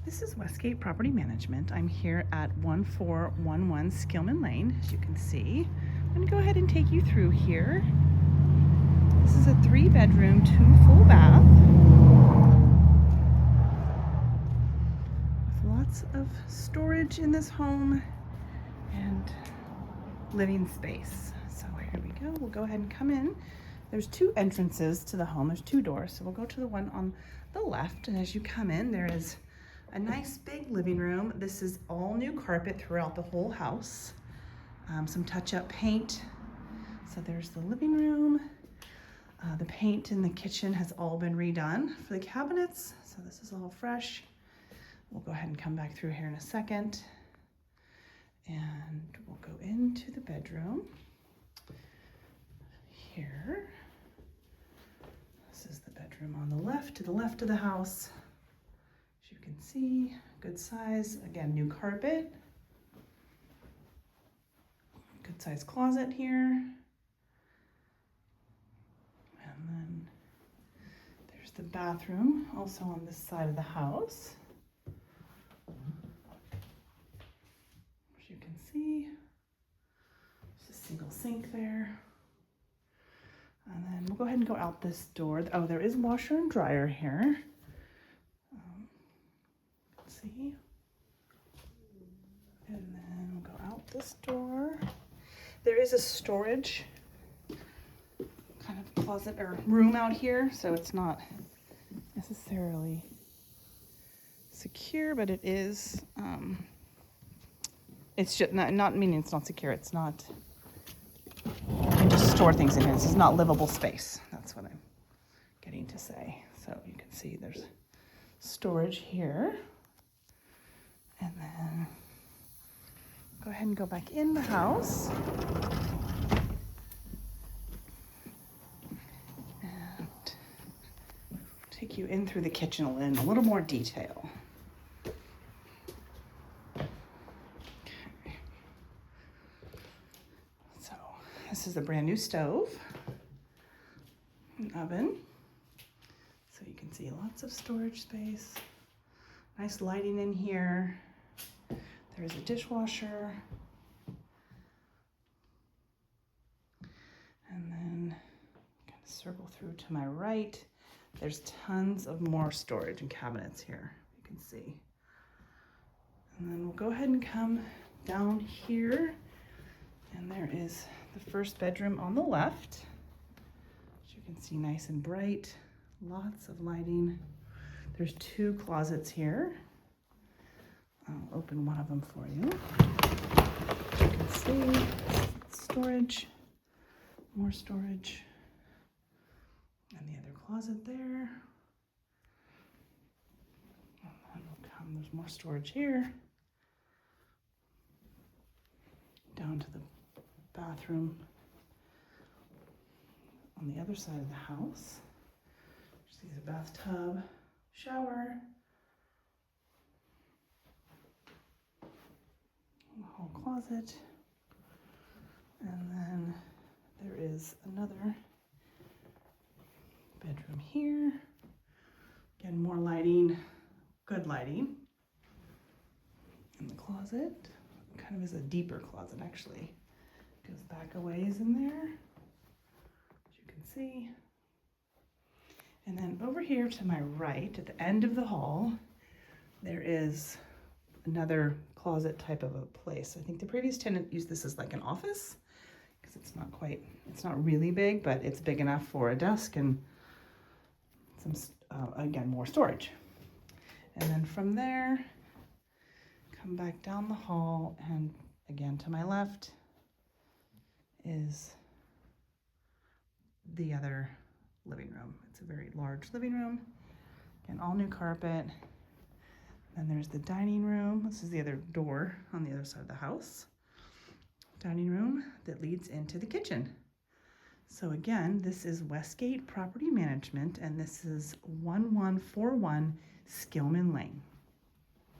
This is Westgate Property Management. I'm here at 1411 Skillman Lane, as you can see. I'm going to go ahead and take you through here. This is a 3-bedroom, 2 full bath with lots of storage in this home and living space. So here we go. We'll go ahead and come in. There's 2 entrances to the home. There's 2 doors. So we'll go to the one on the left, and as you come in, there is a nice big living room. This is all new carpet throughout the whole house. Some touch-up paint. So there's the living room. The paint in the kitchen has all been redone for the cabinets. So this is all fresh. We'll go ahead and come back through here in a second. And we'll go into the bedroom. Here. This is the bedroom on the left, to the left of the house. As you can see, good size. Again, new carpet. Good size closet here. And then there's the bathroom, also on this side of the house. As you can see, there's a single sink there. And then we'll go ahead and go out this door. Oh, there is washer and dryer here. Let's see. And then we'll go out this door. There is a storage kind of closet or room out here, so it's not necessarily secure, but it is. It's just not meaning it's not secure. It's not. You can just store things in here. This is not livable space. That's what I'm getting to say. So you can see there's storage here. And then go ahead and go back in the house. And take you in through the kitchen in a little more detail. This is a brand new stove, an oven, so you can see lots of storage space, nice lighting in here. There's a dishwasher, and then kind of circle through to my right. There's tons of more storage and cabinets here, you can see. And then we'll go ahead and come down here, and there is the first bedroom on the left. As you can see, nice and bright, lots of lighting. There's 2 closets here. I'll open one of them for you. As you can see, storage, more storage, and the other closet there. And then we'll come, there's more storage here. Down to the bathroom on the other side of the house. There's a bathtub, shower, a whole closet, and then there is another bedroom here. Again, more lighting, good lighting. In the closet, kind of is a deeper closet actually. Goes back a ways in there, as you can see. And then over here to my right, at the end of the hall, there is another closet type of a place. I think the previous tenant used this as like an office, because it's not really big, but it's big enough for a desk and some, again, more storage. And then from there, come back down the hall, and again to my left is the other living room. It's a very large living room. Again, all new carpet. Then there's the dining room. This is the other door on the other side of the house. Dining room that leads into the kitchen. So again, this is Westgate Property Management, and this is 1141 Skillman Lane.